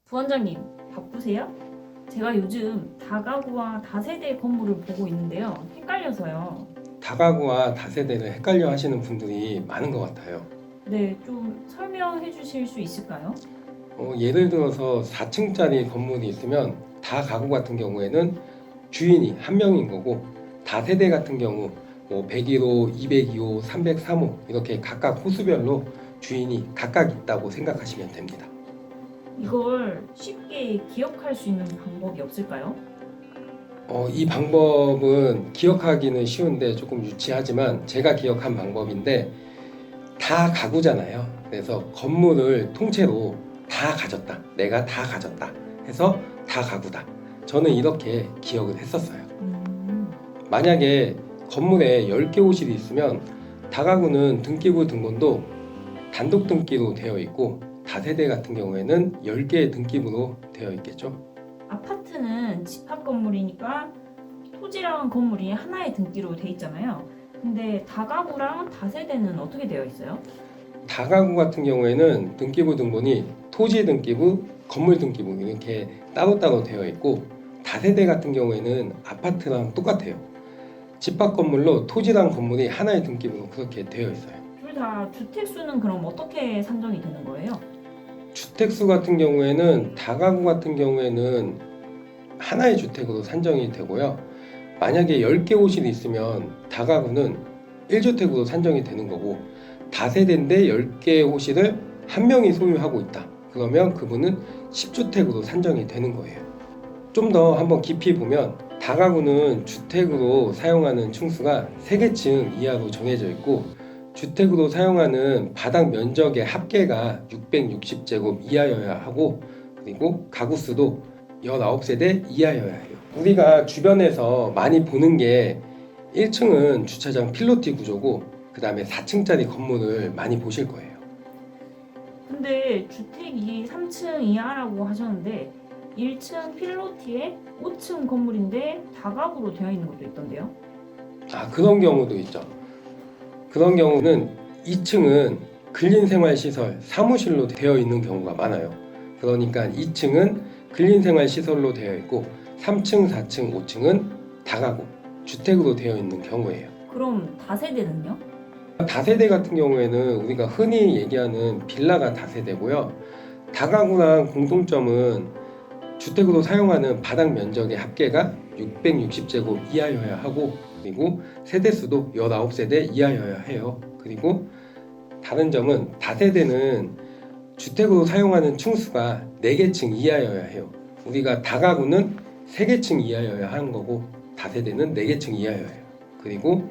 부원장님, 바쁘세요? 제가 요즘 다가구와 다세대 건물을 보고 있는데요. 헷갈려서요. 다가구와 다세대를 헷갈려 하시는 분들이 많은 것 같아요. 네, 좀 설명해 주실 수 있을까요? 예를 들어서 4층짜리 건물이 있으면 다가구 같은 경우에는 주인이 한 명인 거고, 다세대 같은 경우 101호, 202호, 303호 이렇게 각각 호수별로 주인이 각각 있다고 생각하시면 됩니다. 이걸 쉽게 기억할 수 있는 방법이 없을까요? 이 방법은 기억하기는 쉬운데 조금 유치하지만 제가 기억한 방법인데, 다 가구잖아요. 그래서 건물을 통째로 다 가졌다. 내가 다 가졌다. 해서 다 가구다. 저는 이렇게 기억을 했었어요. 만약에 건물에 10개 호실이 있으면 다가구는 등기부 등본도 단독 등기로 되어 있고, 다세대 같은 경우에는 10개의 등기부로 되어 있겠죠. 아파트는 집합 건물이니까 토지랑 건물이 하나의 등기로 돼 있잖아요. 근데 다가구랑 다세대는 어떻게 되어 있어요? 다가구 같은 경우에는 등기부 등본이 토지 등기부, 건물 등기부 이렇게 따로따로 되어 있고, 다세대 같은 경우에는 아파트랑 똑같아요. 집합 건물로 토지랑 건물이 하나의 등기부로 그렇게 되어 있어요. 둘 다 주택수는 그럼 어떻게 산정이 되는 거예요? 주택수 같은 경우에는 다가구 같은 경우에는 하나의 주택으로 산정이 되고요. 만약에 10개 호실이 있으면 다가구는 1주택으로 산정이 되는 거고, 다세대인데 10개의 호실을 한 명이 소유하고 있다. 그러면 그분은 10주택으로 산정이 되는 거예요. 좀 더 한번 깊이 보면 다가구는 주택으로 사용하는 층수가 3개층 이하로 정해져 있고, 주택으로 사용하는 바닥 면적의 합계가 660제곱 이하여야 하고, 그리고 가구 수도 19세대 이하여야 해요. 우리가 주변에서 많이 보는 게 1층은 주차장 필로티 구조고, 그 다음에 4층짜리 건물을 많이 보실 거예요. 근데 주택이 3층 이하라고 하셨는데 1층 필로티에 5층 건물인데 다가구로 되어 있는 것도 있던데요? 그런 경우도 있죠. 그런 경우는 2층은 근린생활시설, 사무실로 되어 있는 경우가 많아요. 그러니까 2층은 근린생활시설로 되어 있고, 3층, 4층, 5층은 다가구, 주택으로 되어 있는 경우예요. 그럼 다세대는요? 다세대 같은 경우에는 우리가 흔히 얘기하는 빌라가 다세대고요. 다가구랑 공통점은 주택으로 사용하는 바닥 면적의 합계가 660제곱 이하여야 하고, 그리고 세대수도 19세대 이하여야 해요. 그리고 다른 점은 다세대는 주택으로 사용하는 층수가 4개층 이하여야 해요. 우리가 다가구는 3개층 이하여야 하는 거고, 다세대는 4개층 이하여야 해요. 그리고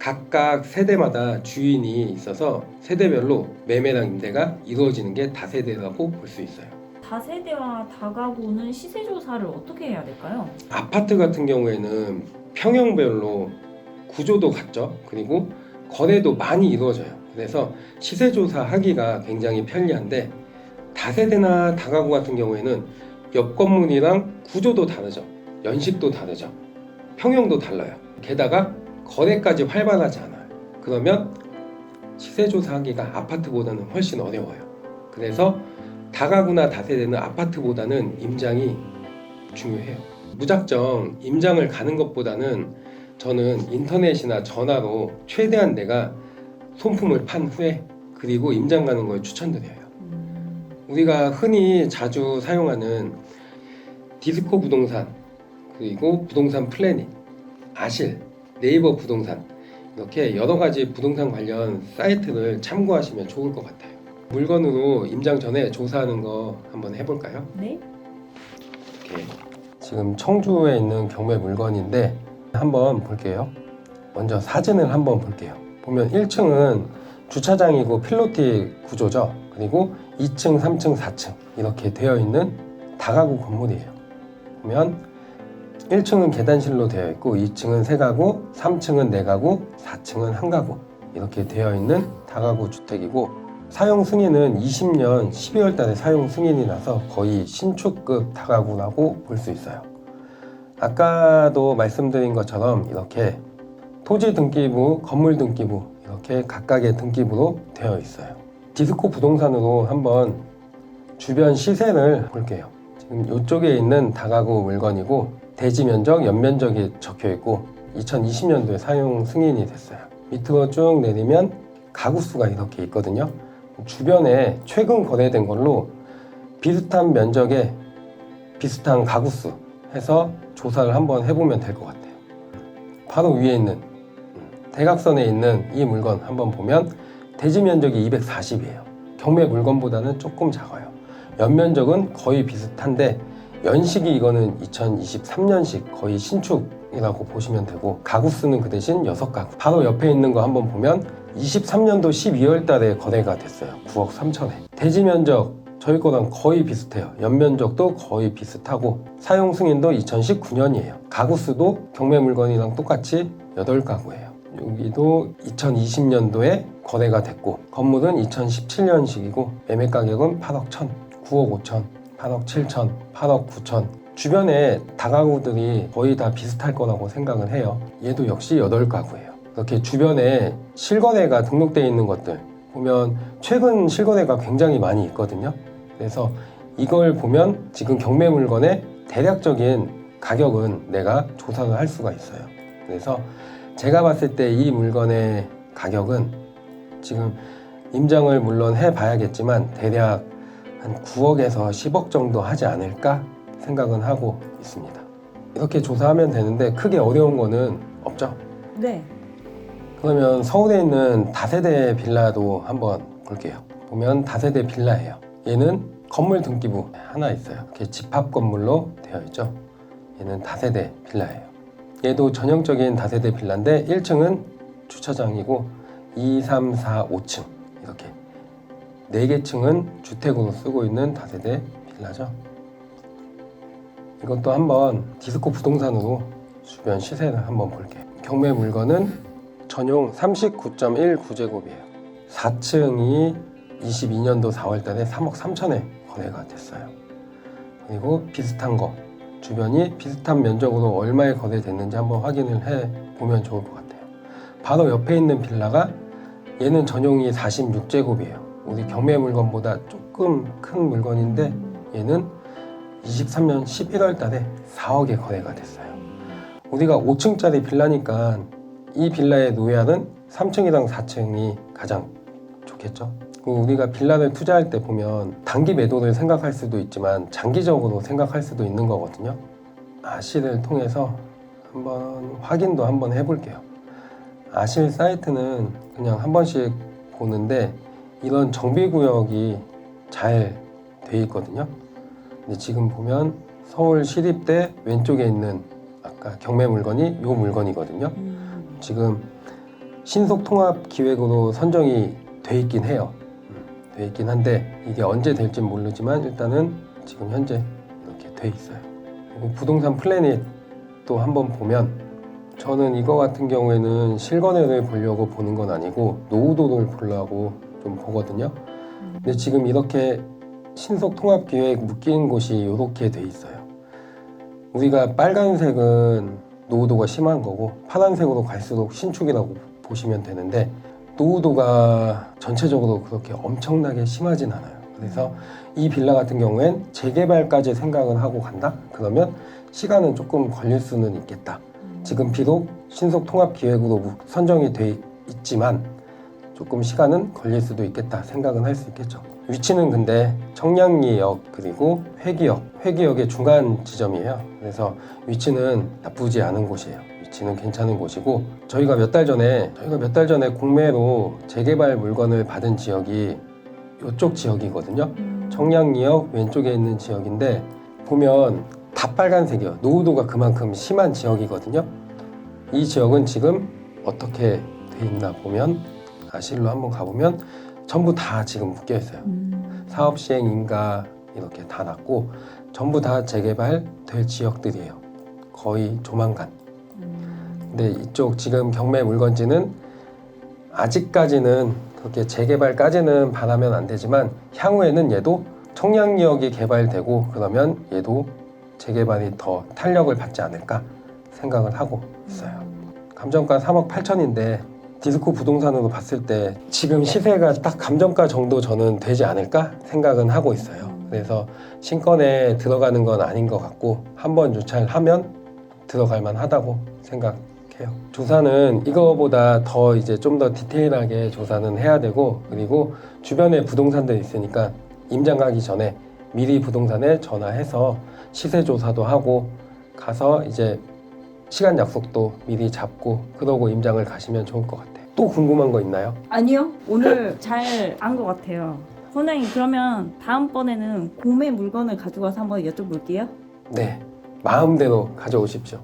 각각 세대마다 주인이 있어서 세대별로 매매랑 임대가 이루어지는 게 다세대라고 볼 수 있어요. 다세대와 다가구는 시세 조사를 어떻게 해야 될까요? 아파트 같은 경우에는 평형별로 구조도 같죠. 그리고 거래도 많이 이루어져요. 그래서 시세 조사하기가 굉장히 편리한데, 다세대나 다가구 같은 경우에는 옆 건물이랑 구조도 다르죠. 연식도 다르죠. 평형도 달라요. 게다가 거래까지 활발하지 않아요. 그러면 시세 조사하기가 아파트보다는 훨씬 어려워요. 그래서 다가구나 다세대는 아파트보다는 임장이 중요해요. 무작정 임장을 가는 것보다는 저는 인터넷이나 전화로 최대한 내가 손품을 판 후에 그리고 임장 가는 걸 추천드려요. 우리가 흔히 자주 사용하는 디스코 부동산, 그리고 부동산 플래닛, 아실, 네이버 부동산, 이렇게 여러 가지 부동산 관련 사이트를 참고하시면 좋을 것 같아요. 물건으로 임장 전에 조사하는 거 한번 해볼까요? 네. 이렇게 지금 청주에 있는 경매 물건인데 한번 볼게요. 먼저 사진을 한번 볼게요. 보면 1층은 주차장이고 필로티 구조죠. 그리고 2층, 3층, 4층 이렇게 되어 있는 다가구 건물이에요. 보면 1층은 계단실로 되어 있고, 2층은 3가구, 3층은 4가구, 4층은 1가구 이렇게 되어 있는 다가구 주택이고, 사용 승인은 20년 12월 달에 사용 승인이 나서 거의 신축급 다가구라고 볼 수 있어요. 아까도 말씀드린 것처럼 이렇게 토지 등기부, 건물 등기부 이렇게 각각의 등기부로 되어 있어요. 디스코 부동산으로 한번 주변 시세를 볼게요. 지금 이쪽에 있는 다가구 물건이고 대지 면적, 연면적이 적혀 있고 2020년도에 사용 승인이 됐어요. 밑으로 쭉 내리면 가구 수가 이렇게 있거든요. 주변에 최근 거래된 걸로 비슷한 면적에 비슷한 가구 수 해서 조사를 한번 해보면 될 것 같아요. 바로 위에 있는 대각선에 있는 이 물건 한번 보면 대지 면적이 240이에요. 경매 물건보다는 조금 작아요. 연면적은 거의 비슷한데 연식이 이거는 2023년식 거의 신축이라고 보시면 되고 가구 수는 그 대신 6가구. 바로 옆에 있는 거 한번 보면 23년도 12월 달에 거래가 됐어요. 9억 3천에. 대지 면적 저희 거랑 거의 비슷해요. 연면적도 거의 비슷하고 사용 승인도 2019년이에요. 가구 수도 경매 물건이랑 똑같이 8가구예요. 여기도 2020년도에 거래가 됐고 건물은 2017년식이고 매매 가격은 8억 1천, 9억 5천, 8억 7천, 8억 9천. 주변에 다가구들이 거의 다 비슷할 거라고 생각을 해요. 얘도 역시 8가구예요. 이렇게 주변에 실거래가 등록되어 있는 것들 보면 최근 실거래가 굉장히 많이 있거든요. 그래서 이걸 보면 지금 경매 물건의 대략적인 가격은 내가 조사를 할 수가 있어요. 그래서 제가 봤을 때 이 물건의 가격은 지금 임장을 물론 해봐야겠지만 대략 한 9억에서 10억 정도 하지 않을까 생각은 하고 있습니다. 이렇게 조사하면 되는데 크게 어려운 거는 없죠? 네. 그러면 서울에 있는 다세대 빌라도 한번 볼게요. 보면 다세대 빌라예요. 얘는 건물 등기부 하나 있어요. 이렇게 집합 건물로 되어 있죠. 얘는 다세대 빌라예요. 얘도 전형적인 다세대 빌라인데 1층은 주차장이고 2, 3, 4, 5층 이렇게 4개 층은 주택으로 쓰고 있는 다세대 빌라죠. 이것도 한번 디스코 부동산으로 주변 시세를 한번 볼게요. 경매 물건은 전용 39.19제곱이에요. 4층이 22년도 4월 달에 3억 3천에 거래가 됐어요. 그리고 비슷한 거 주변이 비슷한 면적으로 얼마에 거래됐는지 한번 확인을 해 보면 좋을 것 같아요. 바로 옆에 있는 빌라가 얘는 전용이 46제곱이에요. 우리 경매 물건보다 조금 큰 물건인데 얘는 23년 11월 달에 4억에 거래가 됐어요. 우리가 5층짜리 빌라니까 이 빌라의 노후는 3층이랑 4층이 가장 좋겠죠. 우리가 빌라를 투자할 때 보면 단기 매도를 생각할 수도 있지만 장기적으로 생각할 수도 있는 거거든요. 아실을 통해서 한번 확인도 한번 해볼게요. 아실 사이트는 그냥 한 번씩 보는데 이런 정비구역이 잘 돼 있거든요. 근데 지금 보면 서울 시립대 왼쪽에 있는 아까 경매 물건이 요 물건이거든요. 지금 신속통합기획으로 선정이 돼 있긴 해요. 돼 있긴 한데 이게 언제 될지 모르지만 일단은 지금 현재 이렇게 돼 있어요. 그리고 부동산 플래닛 또 한번 보면 저는 이거 같은 경우에는 실거래를 보려고 보는 건 아니고 노후도를 보려고 좀 보거든요. 근데 지금 이렇게 신속통합기획 묶인 곳이 이렇게 돼 있어요. 우리가 빨간색은 노후도가 심한 거고 파란색으로 갈수록 신축이라고 보시면 되는데 노후도가 전체적으로 그렇게 엄청나게 심하진 않아요. 그래서 이 빌라 같은 경우엔 재개발까지 생각을 하고 간다? 그러면 시간은 조금 걸릴 수는 있겠다. 지금 비록 신속통합기획으로 선정이 돼 있지만 조금 시간은 걸릴 수도 있겠다 생각은 할 수 있겠죠. 위치는 근데 청량리역 그리고 회기역의 중간 지점이에요. 그래서 위치는 나쁘지 않은 곳이에요. 위치는 괜찮은 곳이고 저희가 몇 달 전에 공매로 재개발 물건을 받은 지역이 이쪽 지역이거든요. 청량리역 왼쪽에 있는 지역인데 보면 다 빨간색이에요. 노후도가 그만큼 심한 지역이거든요. 이 지역은 지금 어떻게 돼 있나 보면 아실로 한번 가보면 전부 다 지금 묶여 있어요. 사업 시행 인가 이렇게 다 났고 전부 다 재개발 될 지역들이에요. 거의 조만간. 근데 이쪽 지금 경매 물건지는 아직까지는 그렇게 재개발까지는 바라면 안 되지만 향후에는 얘도 청량리역이 개발되고 그러면 얘도 재개발이 더 탄력을 받지 않을까 생각을 하고 있어요. 감정가 3억 8천인데 디스코 부동산으로 봤을 때 지금 시세가 딱 감정가 정도 저는 되지 않을까 생각은 하고 있어요. 그래서 신권에 들어가는 건 아닌 것 같고 한번 유찰 하면 들어갈 만하다고 생각해요. 조사는 이거보다 더 이제 좀 더 디테일하게 조사는 해야 되고, 그리고 주변에 부동산들이 있으니까 임장 가기 전에 미리 부동산에 전화해서 시세 조사도 하고 가서 이제 시간 약속도 미리 잡고 그러고 임장을 가시면 좋을 것 같아요. 또 궁금한 거 있나요? 아니요. 오늘 잘 안 것 같아요. 선생님 그러면 다음번에는 공매 물건을 가져가서 한번 여쭤볼게요. 네, 마음대로 가져오십시오.